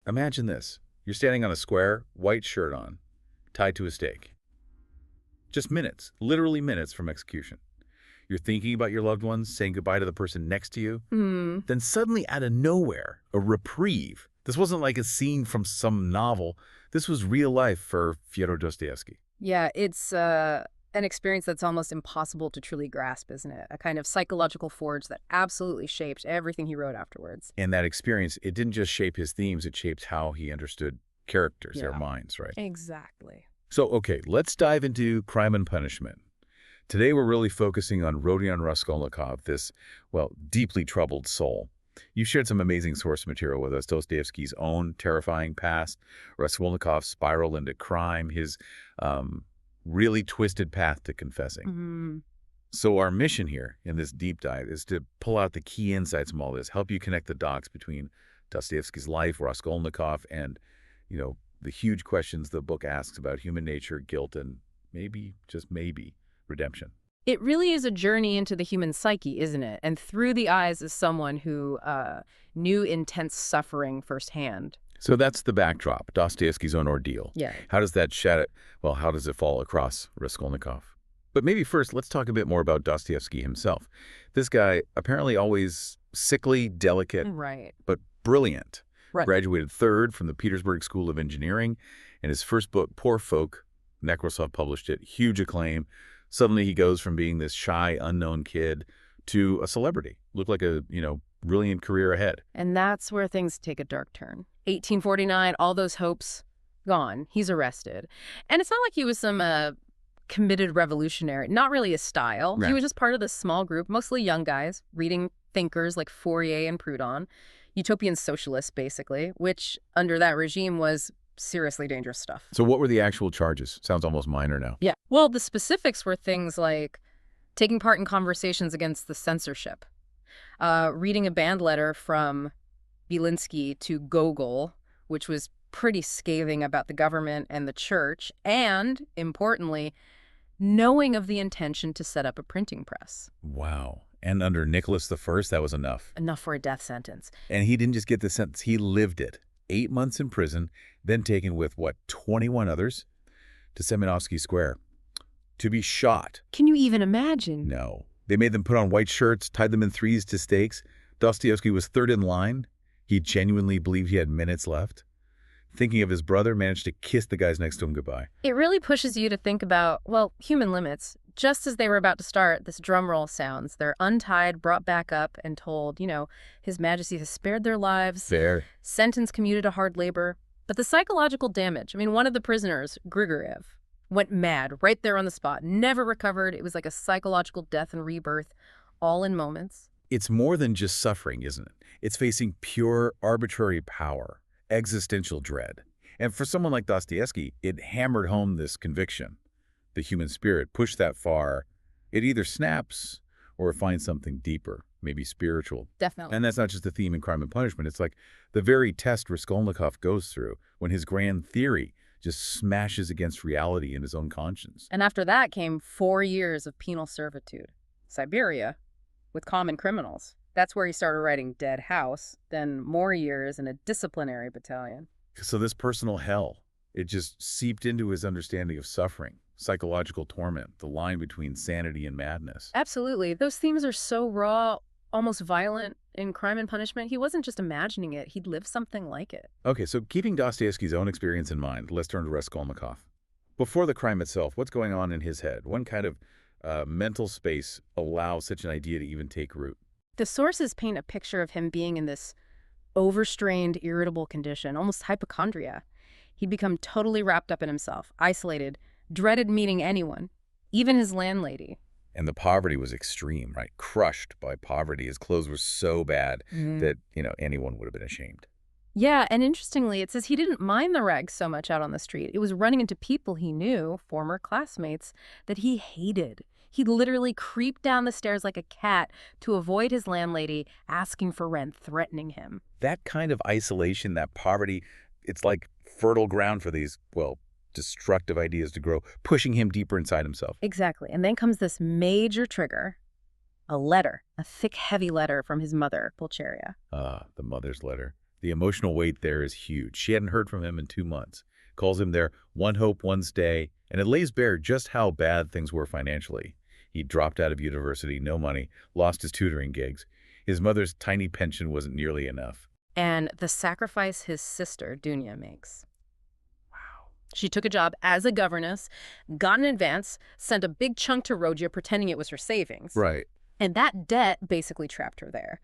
Imagine this. You're standing on a square, white shirt on, tied to a stake. Just minutes, literally minutes from execution. You're thinking about your loved ones, saying goodbye to the person next to you. Then suddenly, out of nowhere, a reprieve. This wasn't like a scene from some novel. This was real life for Fyodor Dostoevsky. Yeah, it's an experience that's almost impossible to truly grasp, isn't it? A kind of psychological forge that absolutely shaped everything he wrote afterwards. And that experience, it didn't just shape his themes, it shaped how he understood characters, their Yeah. minds, right? Exactly. So, okay, let's dive into Crime and Punishment. Today, we're really focusing on Rodion Raskolnikov, this, well, deeply troubled soul. You shared some amazing source material with us, Dostoevsky's own terrifying past, Raskolnikov's spiral into crime, his really twisted path to confessing. So our mission here in this deep dive is to pull out the key insights from all this, help you connect the dots between Dostoevsky's life, Raskolnikov, and, the huge questions the book asks about human nature, guilt, and maybe, just maybe, redemption. It really is a journey into the human psyche, isn't it? And through the eyes of someone who knew intense suffering firsthand. So that's the backdrop, Dostoevsky's own ordeal. Yeah. How does that how does it fall across Raskolnikov? But maybe first, let's talk a bit more about Dostoevsky himself. This guy, apparently always sickly, delicate, Right. but brilliant. Right. Graduated third from the Petersburg School of Engineering, and his first book, Poor Folk, Nekrasov published it, huge acclaim. Suddenly he goes from being this shy, unknown kid to a celebrity. Looked like a, brilliant career ahead. And that's where things take a dark turn. 1849, all those hopes gone. He's arrested. And it's not like he was some committed revolutionary. Not really his style. Right. He was just part of this small group, mostly young guys, reading thinkers like Fourier and Proudhon, utopian socialists, basically, which under that regime was seriously dangerous stuff. So what were the actual charges? Sounds almost minor now. Yeah. Well, the specifics were things like taking part in conversations against the censorship, reading a banned letter from Belinsky to Gogol, which was pretty scathing about the government and the church, and, importantly, knowing of the intention to set up a printing press. Wow. And under Nicholas I, that was enough. Enough for a death sentence. And he didn't just get the sentence, he lived it. 8 months in prison, then taken with, 21 others to Semenovsky Square to be shot. Can you even imagine? No. They made them put on white shirts, tied them in threes to stakes. Dostoevsky was third in line. He genuinely believed he had minutes left. Thinking of his brother, managed to kiss the guys next to him goodbye. It really pushes you to think about, human limits. Just as they were about to start, this drum roll sounds. They're untied, brought back up, and told, His Majesty has spared their lives. Fair. Sentence commuted to hard labor. But the psychological damage, one of the prisoners, Grigorev, went mad right there on the spot, never recovered. It was like a psychological death and rebirth, all in moments. It's more than just suffering, isn't it? It's facing pure, arbitrary power, existential dread. And for someone like Dostoevsky, it hammered home this conviction. The human spirit, pushed that far, it either snaps or it finds something deeper, maybe spiritual. Definitely. And that's not just the theme in Crime and Punishment. It's like the very test Raskolnikov goes through when his grand theory just smashes against reality in his own conscience. And after that came 4 years of penal servitude. Siberia, with common criminals. That's where he started writing Dead House, then more years in a disciplinary battalion. So this personal hell, it just seeped into his understanding of suffering, psychological torment, the line between sanity and madness. Absolutely. Those themes are so raw, almost violent in Crime and Punishment. He wasn't just imagining it. He'd lived something like it. Okay, so keeping Dostoevsky's own experience in mind, let's turn to Raskolnikov. Before the crime itself, what's going on in his head? What kind of mental space allows such an idea to even take root? The sources paint a picture of him being in this overstrained, irritable condition, almost hypochondria. He'd become totally wrapped up in himself, isolated, dreaded meeting anyone, even his landlady. And the poverty was extreme, right? Crushed by poverty. His clothes were so bad that, anyone would have been ashamed. Yeah, and interestingly, it says he didn't mind the rags so much out on the street. It was running into people he knew, former classmates, that he hated. He'd literally creep down the stairs like a cat to avoid his landlady asking for rent, threatening him. That kind of isolation, that poverty, it's like fertile ground for these, destructive ideas to grow, pushing him deeper inside himself. Exactly. And then comes this major trigger, a letter, a thick, heavy letter from his mother, Pulcheria. The mother's letter. The emotional weight there is huge. She hadn't heard from him in 2 months. Calls him their one hope, one stay, and it lays bare just how bad things were financially. He dropped out of university, no money, lost his tutoring gigs. His mother's tiny pension wasn't nearly enough. And the sacrifice his sister, Dunya, makes. Wow. She took a job as a governess, got an advance, sent a big chunk to Rodia pretending it was her savings. Right. And that debt basically trapped her there.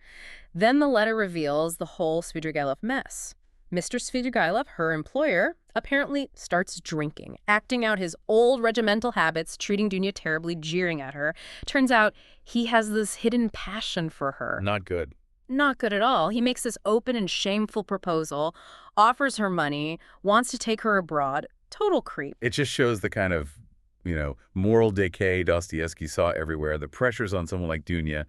Then the letter reveals the whole Svidrigailov mess. Mr. Svidrigailov, her employer, apparently starts drinking, acting out his old regimental habits, treating Dunya terribly, jeering at her. Turns out he has this hidden passion for her. Not good. Not good at all. He makes this open and shameful proposal, offers her money, wants to take her abroad. Total creep. It just shows the kind of, moral decay Dostoevsky saw everywhere. The pressures on someone like Dunya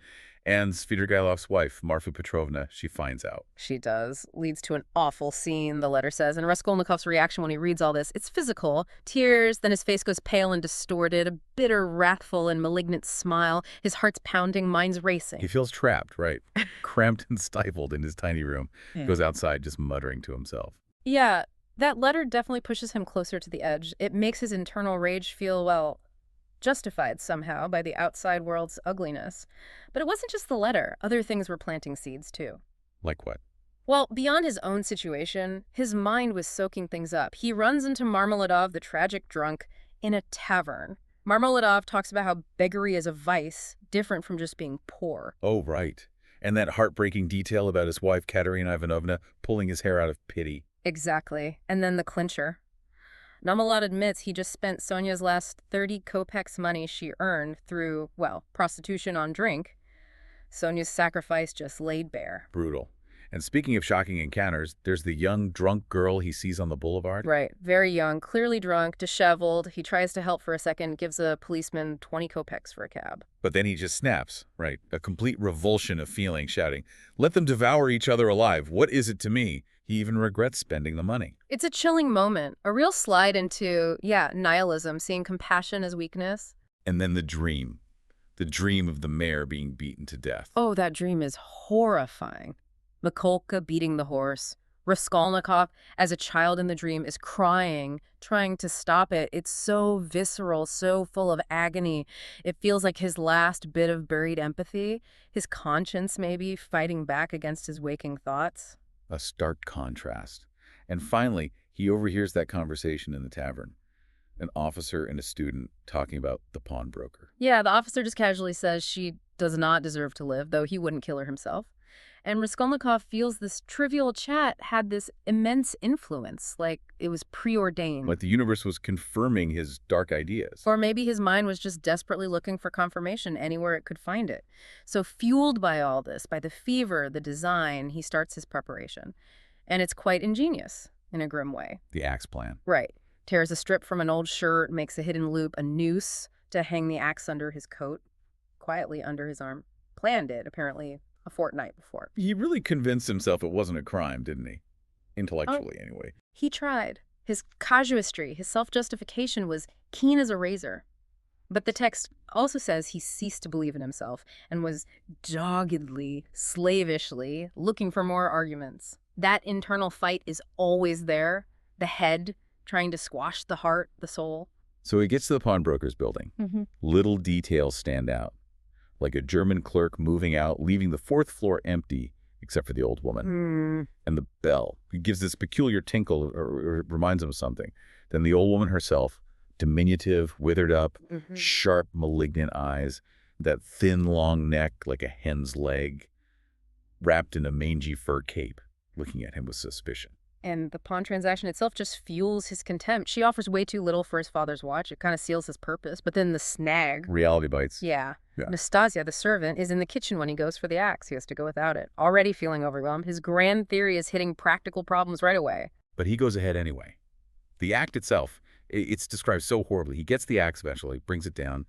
and Svidrigailov's wife, Marfa Petrovna, she finds out. She does. Leads to an awful scene, the letter says. And Raskolnikov's reaction when he reads all this, it's physical. Tears, then his face goes pale and distorted, a bitter, wrathful, and malignant smile. His heart's pounding, mind's racing. He feels trapped, right? Cramped and stifled in his tiny room. Goes outside just muttering to himself. Yeah, that letter definitely pushes him closer to the edge. It makes his internal rage feel, well, justified somehow by the outside world's ugliness. But it wasn't just the letter. Other things were planting seeds, too. Like what? Well, beyond his own situation, his mind was soaking things up. He runs into Marmeladov, the tragic drunk, in a tavern. Marmeladov talks about how beggary is a vice, different from just being poor. Oh, right. And that heartbreaking detail about his wife, Katerina Ivanovna, pulling his hair out of pity. Exactly. And then the clincher. Namalad admits he just spent Sonia's last 30 kopecks money she earned through, well, prostitution on drink. Sonia's sacrifice just laid bare. Brutal. And speaking of shocking encounters, there's the young, drunk girl he sees on the boulevard. Right. Very young, clearly drunk, disheveled. He tries to help for a second, gives a policeman 20 kopecks for a cab. But then he just snaps, right? A complete revulsion of feeling, shouting, "Let them devour each other alive. What is it to me?" He even regrets spending the money. It's a chilling moment, a real slide into, nihilism, seeing compassion as weakness. And then the dream of the mayor being beaten to death. Oh, that dream is horrifying. Mikolka beating the horse. Raskolnikov, as a child in the dream, is crying, trying to stop it. It's so visceral, so full of agony. It feels like his last bit of buried empathy, his conscience maybe fighting back against his waking thoughts. A stark contrast. And finally, he overhears that conversation in the tavern. An officer and a student talking about the pawnbroker. Yeah, the officer just casually says she does not deserve to live, though he wouldn't kill her himself. And Raskolnikov feels this trivial chat had this immense influence, like it was preordained. Like the universe was confirming his dark ideas. Or maybe his mind was just desperately looking for confirmation anywhere it could find it. So fueled by all this, by the fever, the design, he starts his preparation. And it's quite ingenious in a grim way. The axe plan. Right. Tears a strip from an old shirt, makes a hidden loop, a noose to hang the axe under his coat, quietly under his arm. Planned it, apparently, a fortnight before. He really convinced himself it wasn't a crime, didn't he? Intellectually, anyway. He tried. His casuistry, his self-justification was keen as a razor. But the text also says he ceased to believe in himself and was doggedly, slavishly looking for more arguments. That internal fight is always there. The head trying to squash the heart, the soul. So he gets to the pawnbroker's building. Little details stand out. Like a German clerk moving out, leaving the 4th floor empty, except for the old woman. And the bell. It gives this peculiar tinkle, or reminds him of something. Then the old woman herself, diminutive, withered up, sharp, malignant eyes, that thin, long neck like a hen's leg, wrapped in a mangy fur cape, looking at him with suspicion. And the pawn transaction itself just fuels his contempt. She offers way too little for his father's watch. It kind of seals his purpose. But then the snag. Reality bites. Yeah. Nastasia, the servant, is in the kitchen when he goes for the axe. He has to go without it. Already feeling overwhelmed. His grand theory is hitting practical problems right away. But he goes ahead anyway. The act itself, it's described so horribly. He gets the axe eventually, brings it down.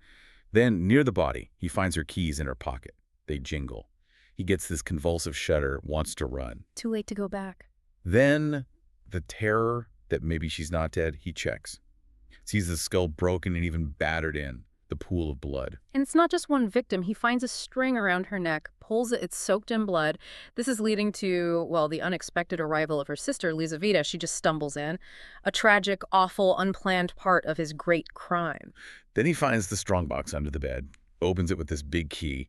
Then, near the body, he finds her keys in her pocket. They jingle. He gets this convulsive shudder, wants to run. Too late to go back. Then, the terror that maybe she's not dead, he checks. Sees the skull broken and even battered in, the pool of blood. And it's not just one victim. He finds a string around her neck, pulls it, it's soaked in blood. This is leading to, well, the unexpected arrival of her sister, Lizaveta. She just stumbles in. A tragic, awful, unplanned part of his great crime. Then he finds the strongbox under the bed, opens it with this big key,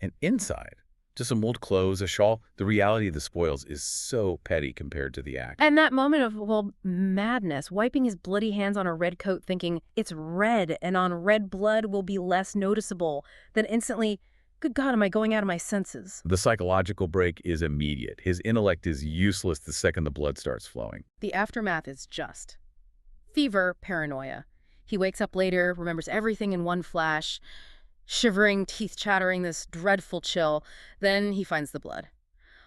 and inside, just some old clothes, a shawl. The reality of the spoils is so petty compared to the act. And that moment of, well, madness, wiping his bloody hands on a red coat thinking, it's red, and on red blood will be less noticeable, then instantly, good God, am I going out of my senses? The psychological break is immediate. His intellect is useless the second the blood starts flowing. The aftermath is just fever, paranoia. He wakes up later, remembers everything in one flash, shivering, teeth chattering, this dreadful chill. Then he finds the blood.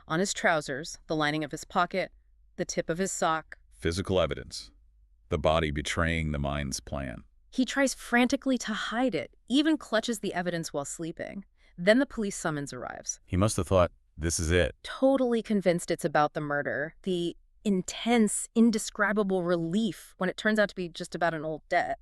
On his trousers, the lining of his pocket, the tip of his sock. Physical evidence. The body betraying the mind's plan. He tries frantically to hide it, even clutches the evidence while sleeping. Then the police summons arrives. He must have thought, this is it. Totally convinced it's about the murder. The intense, indescribable relief when it turns out to be just about an old debt.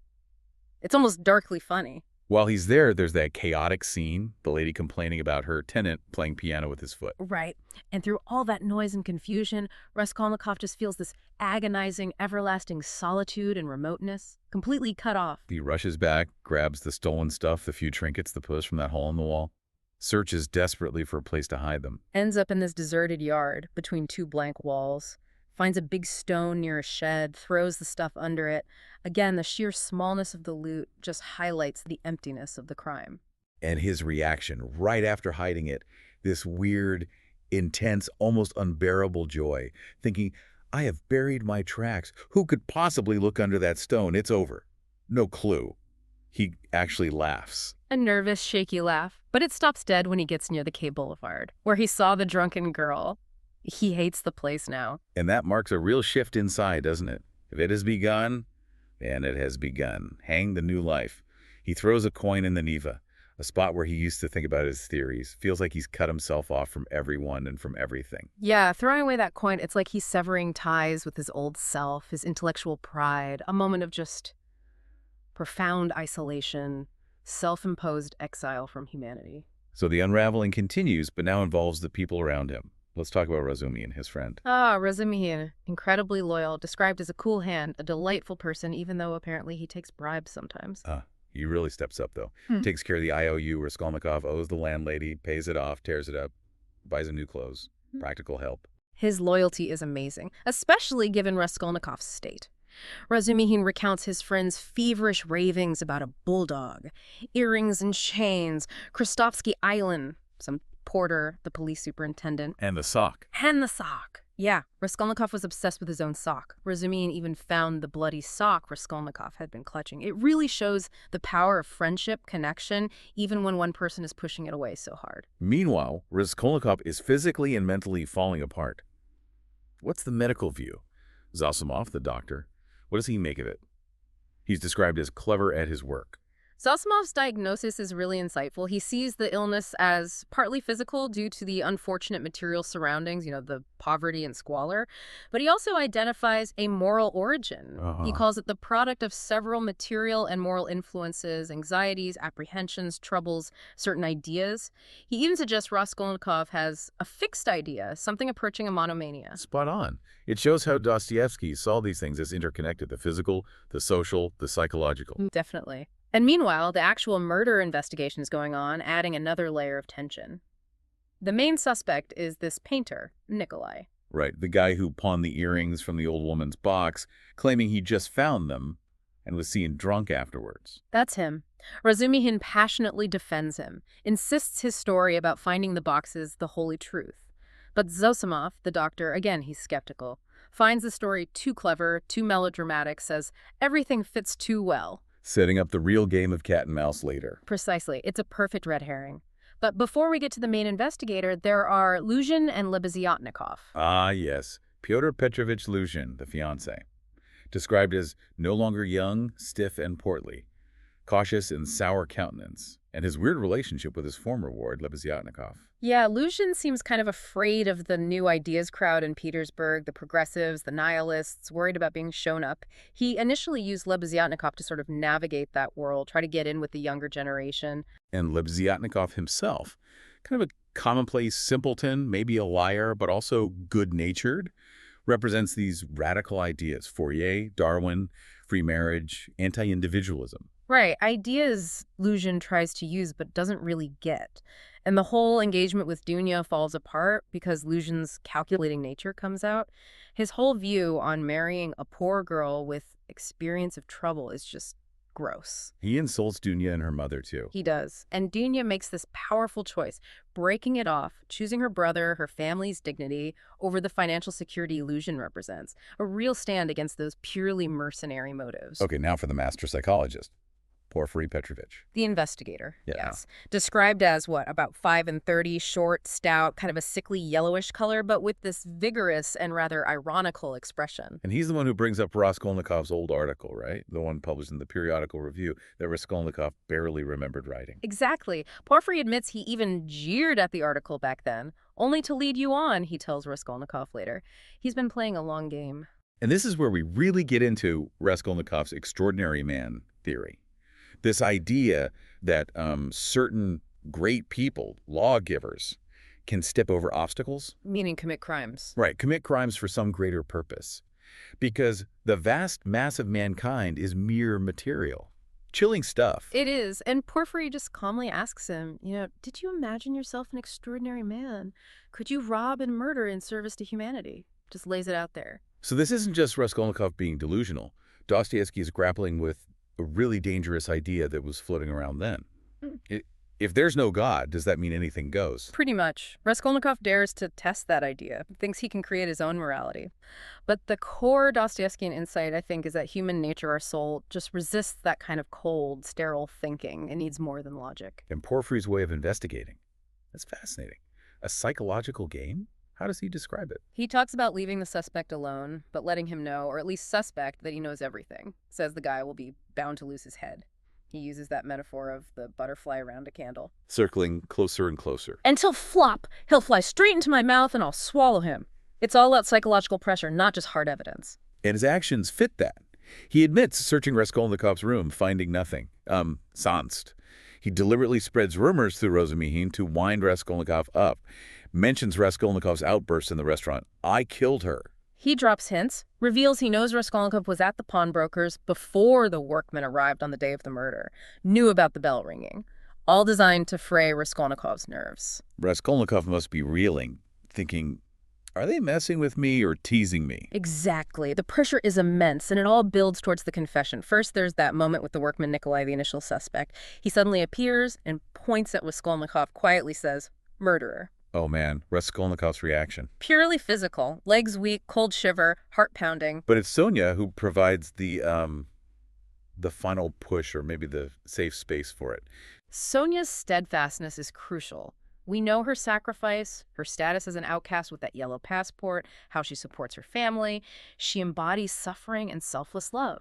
It's almost darkly funny. While he's there, there's that chaotic scene, the lady complaining about her tenant playing piano with his foot. Right. And through all that noise and confusion, Raskolnikov just feels this agonizing, everlasting solitude and remoteness, completely cut off. He rushes back, grabs the stolen stuff, the few trinkets, the push from that hole in the wall, searches desperately for a place to hide them. Ends up in this deserted yard between two blank walls. Finds a big stone near a shed, throws the stuff under it. Again, the sheer smallness of the loot just highlights the emptiness of the crime. And his reaction right after hiding it, this weird, intense, almost unbearable joy, thinking, I have buried my tracks. Who could possibly look under that stone? It's over. No clue. He actually laughs. A nervous, shaky laugh, but it stops dead when he gets near the K Boulevard, where he saw the drunken girl. He hates the place now. And that marks a real shift inside, doesn't it? If it has begun, then it has begun. Hang the new life. He throws a coin in the Neva, a spot where he used to think about his theories. Feels like he's cut himself off from everyone and from everything. Yeah, throwing away that coin, it's like he's severing ties with his old self, his intellectual pride, a moment of just profound isolation, self-imposed exile from humanity. So the unraveling continues, but now involves the people around him. Let's talk about Razumihin, his friend. Razumihin, incredibly loyal, described as a cool hand, a delightful person, even though apparently he takes bribes sometimes. He really steps up, though. Takes care of the IOU Raskolnikov owes the landlady, pays it off, tears it up, buys him new clothes. Practical help. His loyalty is amazing, especially given Raskolnikov's state. Razumihin recounts his friend's feverish ravings about a bulldog, earrings and chains, Krastovsky Island, some porter, the police superintendent. And the sock. And the sock. Yeah, Raskolnikov was obsessed with his own sock. Razumihin even found the bloody sock Raskolnikov had been clutching. It really shows the power of friendship, connection, even when one person is pushing it away so hard. Meanwhile, Raskolnikov is physically and mentally falling apart. What's the medical view? Zosimov, the doctor, what does he make of it? He's described as clever at his work. Zosimov's diagnosis is really insightful. He sees the illness as partly physical due to the unfortunate material surroundings, the poverty and squalor, but he also identifies a moral origin. He calls it the product of several material and moral influences, anxieties, apprehensions, troubles, certain ideas. He even suggests Raskolnikov has a fixed idea, something approaching a monomania. Spot on. It shows how Dostoevsky saw these things as interconnected, the physical, the social, the psychological. Definitely. And meanwhile, the actual murder investigation is going on, adding another layer of tension. The main suspect is this painter, Nikolai. Right, the guy who pawned the earrings from the old woman's box, claiming he just found them and was seen drunk afterwards. That's him. Razumihin passionately defends him, insists his story about finding the box is the holy truth. But Zosimov, the doctor, again, he's skeptical, finds the story too clever, too melodramatic, says everything fits too well. Setting up the real game of cat and mouse later. Precisely. It's a perfect red herring. But before we get to the main investigator, there are Luzhin and Lebeziatnikov. Ah, yes. Pyotr Petrovich Luzhin, the fiancé. Described as no longer young, stiff, and portly. Cautious and sour countenance. And his weird relationship with his former ward, Lebeziatnikov. Yeah, Luzhin seems kind of afraid of the new ideas crowd in Petersburg, the progressives, the nihilists, worried about being shown up. He initially used Lebeziatnikov to sort of navigate that world, try to get in with the younger generation. And Lebeziatnikov himself, kind of a commonplace simpleton, maybe a liar, but also good-natured, represents these radical ideas: Fourier, Darwin, free marriage, anti-individualism. Right. Ideas Lucian tries to use but doesn't really get. And the whole engagement with Dunya falls apart because Lucian's calculating nature comes out. His whole view on marrying a poor girl with experience of trouble is just gross. He insults Dunya and her mother, too. He does. And Dunya makes this powerful choice, breaking it off, choosing her brother, her family's dignity, over the financial security Lucian represents. A real stand against those purely mercenary motives. Okay, now for the master psychologist, Porfiry Petrovich. The investigator, Yeah. yes. Described as, what, about 5'30", short, stout, kind of a sickly yellowish color, but with this vigorous and rather ironical expression. And he's the one who brings up Raskolnikov's old article, right? The one published in the Periodical Review that Raskolnikov barely remembered writing. Exactly. Porfiry admits he even jeered at the article back then, only to lead you on, he tells Raskolnikov later. He's been playing a long game. And this is where we really get into Raskolnikov's extraordinary man theory. This idea that certain great people, lawgivers, can step over obstacles. Meaning commit crimes. Right, commit crimes for some greater purpose. Because the vast mass of mankind is mere material. Chilling stuff. It is. And Porfiry just calmly asks him, did you imagine yourself an extraordinary man? Could you rob and murder in service to humanity? Just lays it out there. So this isn't just Raskolnikov being delusional. Dostoevsky is grappling with a really dangerous idea that was floating around then. If there's no God, does that mean anything goes? Pretty much. Raskolnikov dares to test that idea, thinks he can create his own morality. But the core Dostoevskian insight, I think, is that human nature, our soul, just resists that kind of cold, sterile thinking. It needs more than logic. And Porfiry's way of investigating. That's fascinating. A psychological game? How does he describe it? He talks about leaving the suspect alone, but letting him know, or at least suspect, that he knows everything. Says the guy will be bound to lose his head. He uses that metaphor of the butterfly around a candle. Circling closer and closer. Until flop, he'll fly straight into my mouth and I'll swallow him. It's all about psychological pressure, not just hard evidence. And his actions fit that. He admits searching Raskolnikov's room, finding nothing. Sanst. He deliberately spreads rumors through Rozumihin to wind Raskolnikov up. Mentions Raskolnikov's outburst in the restaurant. I killed her. He drops hints, reveals he knows Raskolnikov was at the pawnbroker's before the workmen arrived on the day of the murder, knew about the bell ringing, all designed to fray Raskolnikov's nerves. Raskolnikov must be reeling, thinking, are they messing with me or teasing me? Exactly. The pressure is immense, and it all builds towards the confession. First, there's that moment with the workman Nikolai, the initial suspect. He suddenly appears and points at Raskolnikov, quietly says, murderer. Oh man, Raskolnikov's reaction. Purely physical. Legs weak, cold shiver, heart pounding. But it's Sonia who provides the final push, or maybe the safe space for it. Sonia's steadfastness is crucial. We know her sacrifice, her status as an outcast with that yellow passport, how she supports her family. She embodies suffering and selfless love.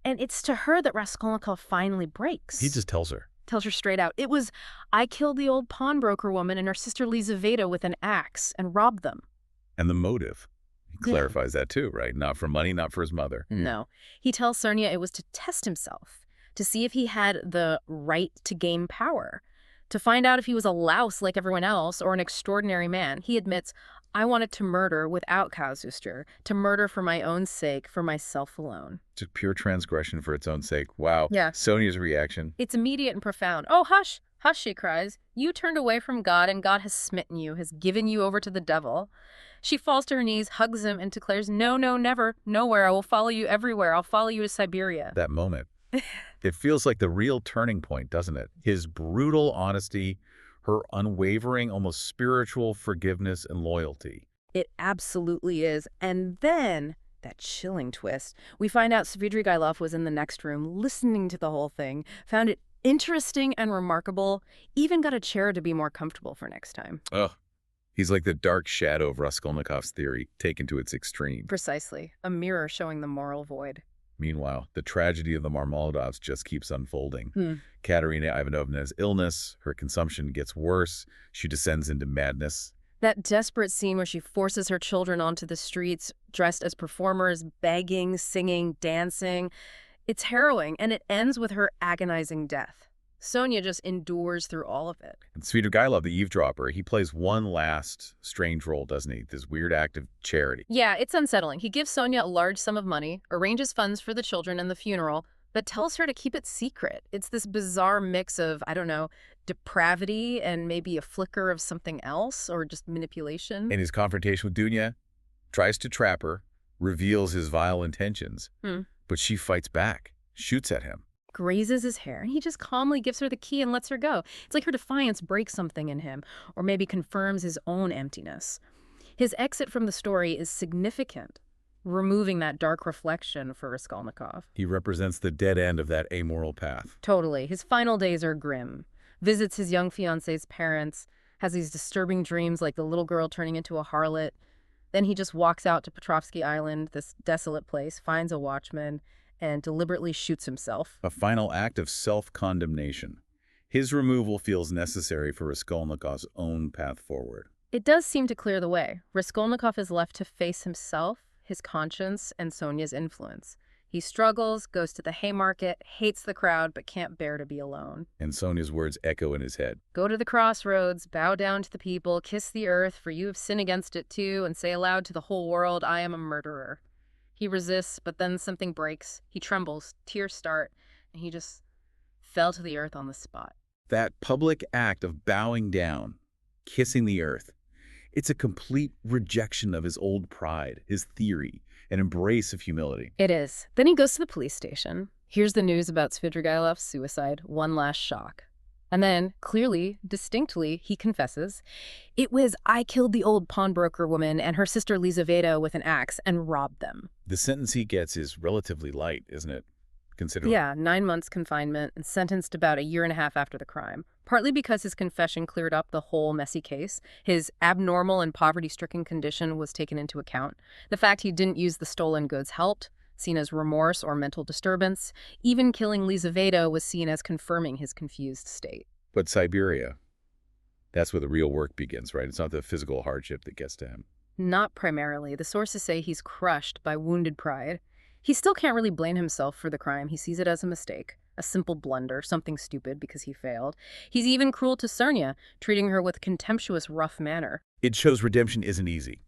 And it's to her that Raskolnikov finally breaks. He just tells her. Tells her straight out. It was, I killed the old pawnbroker woman and her sister Lizaveta with an axe and robbed them. And the motive. He clarifies that too, right? Not for money, not for his mother. No. He tells Sonia it was to test himself, to see if he had the right to gain power, to find out if he was a louse like everyone else or an extraordinary man. He admits, I wanted to murder without casuistry, to murder for my own sake, for myself alone. Just pure transgression for its own sake. Wow. Yeah. Sonia's reaction. It's immediate and profound. Oh, hush, hush, she cries. You turned away from God, and God has smitten you, has given you over to the devil. She falls to her knees, hugs him, and declares, no, no, never, nowhere. I will follow you everywhere. I'll follow you to Siberia. That moment. It feels like the real turning point, doesn't it? His brutal honesty, her unwavering, almost spiritual forgiveness and loyalty. It absolutely is. And then, that chilling twist, we find out Svidrigailov was in the next room listening to the whole thing, found it interesting and remarkable, even got a chair to be more comfortable for next time. Ugh. He's like the dark shadow of Raskolnikov's theory, taken to its extreme. Precisely. A mirror showing the moral void. Meanwhile, the tragedy of the Marmoladovs just keeps unfolding. Katerina Ivanovna's illness, her consumption gets worse. She descends into madness. That desperate scene where she forces her children onto the streets, dressed as performers, begging, singing, dancing. It's harrowing, and it ends with her agonizing death. Sonia just endures through all of it. And Svidrigailov, the eavesdropper, he plays one last strange role, doesn't he? This weird act of charity. Yeah, it's unsettling. He gives Sonia a large sum of money, arranges funds for the children and the funeral, but tells her to keep it secret. It's this bizarre mix of, I don't know, depravity and maybe a flicker of something else or just manipulation. In his confrontation with Dunya, tries to trap her, reveals his vile intentions, but she fights back, shoots at him. Grazes his hair, and he just calmly gives her the key and lets her go. It's like her defiance breaks something in him, or maybe confirms his own emptiness. His exit from the story is significant, removing that dark reflection for Raskolnikov. He represents the dead end of that amoral path. Totally. His final days are grim. Visits his young fiancé's parents, has these disturbing dreams like the little girl turning into a harlot. Then he just walks out to Petrovsky Island, this desolate place, finds a watchman, and deliberately shoots himself. A final act of self-condemnation. His removal feels necessary for Raskolnikov's own path forward. It does seem to clear the way. Raskolnikov is left to face himself, his conscience, and Sonia's influence. He struggles, goes to the Haymarket, hates the crowd, but can't bear to be alone. And Sonia's words echo in his head. Go to the crossroads, bow down to the people, kiss the earth, for you have sinned against it too, and say aloud to the whole world, I am a murderer. He resists, but then something breaks. He trembles, tears start, and he just fell to the earth on the spot. That public act of bowing down, kissing the earth, it's a complete rejection of his old pride, his theory, an embrace of humility. It is. Then he goes to the police station. Here's the news about Svidrigailov's suicide, one last shock. And then, clearly, distinctly, he confesses, it was I killed the old pawnbroker woman and her sister Lizaveta with an axe and robbed them. The sentence he gets is relatively light, isn't it? Considering. Yeah, 9 months confinement and sentenced about 1.5 years after the crime. Partly because his confession cleared up the whole messy case. His abnormal and poverty-stricken condition was taken into account. The fact he didn't use the stolen goods helped, seen as remorse or mental disturbance. Even killing Lizaveta was seen as confirming his confused state. But Siberia, that's where the real work begins, right? It's not the physical hardship that gets to him. Not primarily. The sources say he's crushed by wounded pride. He still can't really blame himself for the crime. He sees it as a mistake, a simple blunder, something stupid because he failed. He's even cruel to Sonia, treating her with contemptuous, rough manner. It shows redemption isn't easy.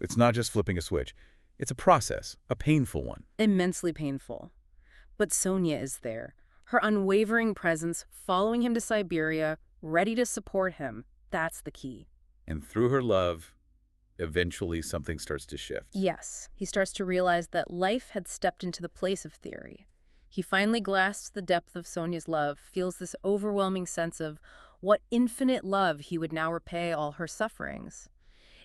It's not just flipping a switch. It's a process, a painful one. Immensely painful. But Sonia is there. Her unwavering presence, following him to Siberia, ready to support him. That's the key. And through her love, eventually something starts to shift. Yes, he starts to realize that life had stepped into the place of theory. He finally grasps the depth of Sonia's love, feels this overwhelming sense of what infinite love he would now repay all her sufferings.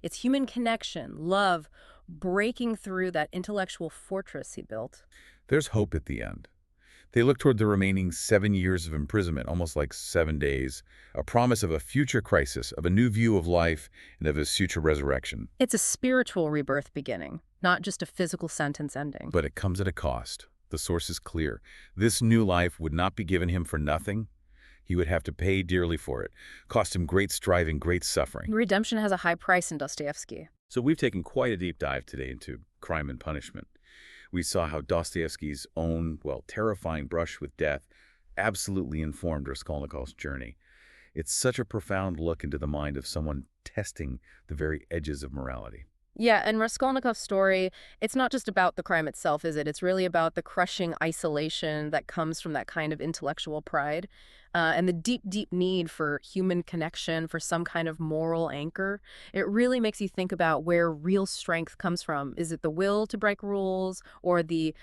It's human connection, love, breaking through that intellectual fortress he built. There's hope at the end. They look toward the remaining 7 years of imprisonment, almost like 7 days, a promise of a future crisis, of a new view of life, and of his future resurrection. It's a spiritual rebirth beginning, not just a physical sentence ending. But it comes at a cost. The source is clear. This new life would not be given him for nothing. He would have to pay dearly for it, cost him great striving, great suffering. Redemption has a high price in Dostoevsky. So we've taken quite a deep dive today into crime and punishment. We saw how Dostoevsky's own, terrifying brush with death absolutely informed Raskolnikov's journey. It's such a profound look into the mind of someone testing the very edges of morality. Yeah, and Raskolnikov's story, it's not just about the crime itself, is it? It's really about the crushing isolation that comes from that kind of intellectual pride and the deep, deep need for human connection, for some kind of moral anchor. It really makes you think about where real strength comes from. Is it the will to break rules or the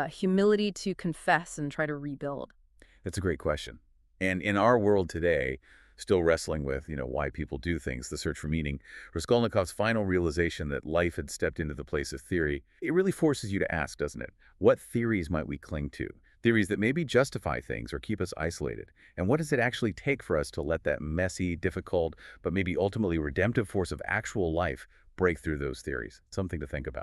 humility to confess and try to rebuild? That's a great question. And in our world today, still wrestling with, why people do things, the search for meaning, Raskolnikov's final realization that life had stepped into the place of theory, it really forces you to ask, doesn't it? What theories might we cling to? Theories that maybe justify things or keep us isolated. And what does it actually take for us to let that messy, difficult, but maybe ultimately redemptive force of actual life break through those theories? Something to think about.